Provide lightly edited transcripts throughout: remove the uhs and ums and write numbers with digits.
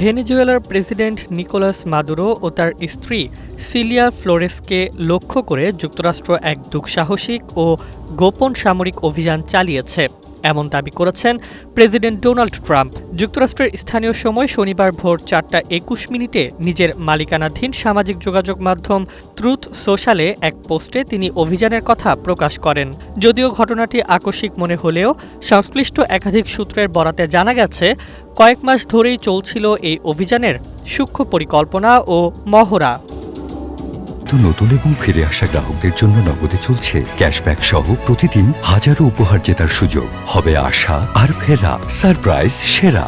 ভেনেজুয়েলার president Nicolas Maduro ও তার স্ত্রী সিলিয়া ফ্লোরেসকে লক্ষ্য করে যুক্তরাষ্ট্র এক দুঃসাহসিক ও গোপন সামরিক অভিযান চালিয়েছে, এমন দাবি করেছেন প্রেসিডেন্ট ডোনাল্ড ট্রাম্প। যুক্তরাষ্ট্রের স্থানীয় সময় শনিবার ভোর ৪টা ২১ নিজের মালিকানাধীন সামাজিক যোগাযোগ মাধ্যম ট্রুথ সোশ্যালে এক পোস্টে তিনি অভিযানের কথা প্রকাশ করেন। যদিও ঘটনাটি আকস্মিক মনে হলেও সংশ্লিষ্ট একাধিক সূত্রের বরাতে জানা গেছে, কয়েক মাস ধরেই চলছিল এই অভিযানের সূক্ষ্ম পরিকল্পনা ও মহড়া। নতুন এবং ফিরে আসা গ্রাহকদের জন্য নগদে চলছে ক্যাশব্যাক সহ প্রতিদিন হাজারো উপহার জেতার সুযোগ। হবে আশা আর ফেরা, সারপ্রাইজ সেরা।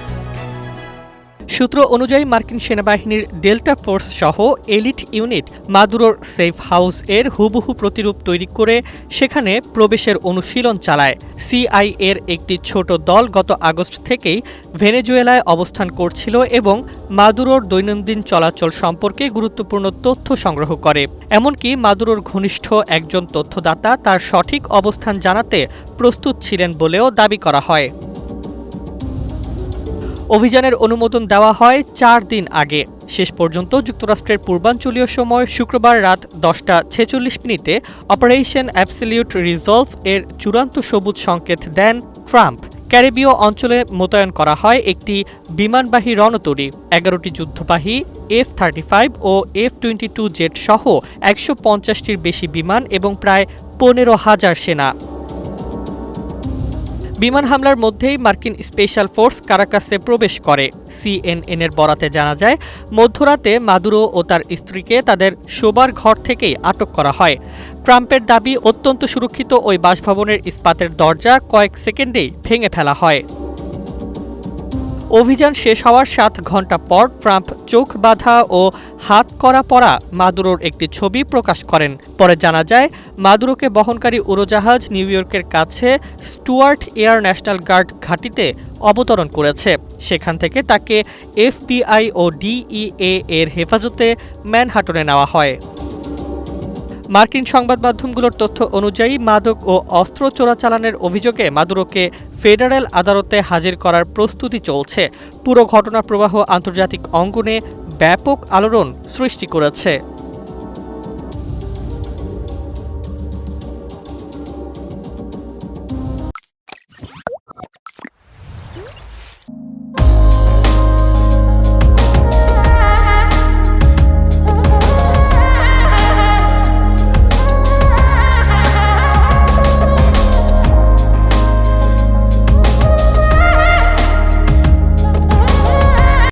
সূত্র অনুযায়ী মার্কিন সেনাবাহিনীর ডেল্টা ফোর্স সহ এলিট ইউনিট মাদুরোর সেফ হাউস এর হুবহু প্রতিরূপ তৈরি করে সেখানে প্রবেশের অনুশীলন চালায়। সিআইএর একটি ছোট দল গত আগস্ট থেকেই ভেনেজুয়েলায় অবস্থান করছিল এবং মাদুরোর দৈনন্দিন চলাচল সম্পর্কে গুরুত্বপূর্ণ তথ্য সংগ্রহ করে। এমনকি মাদুরোর ঘনিষ্ঠ একজন তথ্যদাতা তার সঠিক অবস্থান জানাতে প্রস্তুত ছিলেন বলেও দাবি করা হয়। অভিযানের অনুমোদন দেওয়া হয় ৪ দিন আগে। শেষ পর্যন্ত যুক্তরাষ্ট্রের পূর্বাঞ্চলীয় সময় শুক্রবার রাত ১০টা ৪৬ অপারেশন অ্যাবসলিউট রিজলভ এর চূড়ান্ত সবুজ সংকেত দেন ট্রাম্প। ক্যারিবীয় অঞ্চলে মোতায়েন করা হয় একটি বিমানবাহী রণতরী, ১১টি যুদ্ধবাহী F-35 ও F-22 জেট সহ ১৫০টির বেশি বিমান এবং প্রায় ১৫,০০০ সেনা। বিমান হামলার মধ্যেই মার্কিন স্পেশাল ফোর্স কারাকাসে প্রবেশ করে। সিএনএনের বরাতে জানা যায়, মধ্যরাতে মাদুরো ও তার স্ত্রীকে তাদের শোবার ঘর থেকেই আটক করা হয়। ট্রাম্পের দাবি, অত্যন্ত সুরক্ষিত ওই বাসভবনের ইস্পাতের দরজা কয়েক সেকেন্ডেই ভেঙে ফেলা হয়। অভিযান শেষ হওয়ার ৭ ঘণ্টা পর ট্রাম্প চোখ বাঁধা ও হাত করা পরা মাদুরোর একটি ছবি প্রকাশ করেন। পরে জানা যায়, মাদুরোকে বহনকারী উড়োজাহাজ নিউ ইয়র্কের কাছে স্টুয়ার্ট এয়ার ন্যাশনাল গার্ড ঘাঁটিতে অবতরণ করেছে। সেখান থেকে তাকে এফবিআই ও ডিইএ এর হেফাজতে ম্যানহাটনে নেওয়া হয়। মার্কিন সংবাদ মাধ্যমগুলোর তথ্য অনুযায়ী মাদক ও অস্ত্র চোরাচালানের অভিযোগে মাদুরোকে ফেডারেল আদালতে হাজির করার প্রস্তুতি চলছে। পুরো ঘটনা প্রবাহ আন্তর্জাতিক অঙ্গনে ব্যাপক আলোড়ন সৃষ্টি করেছে।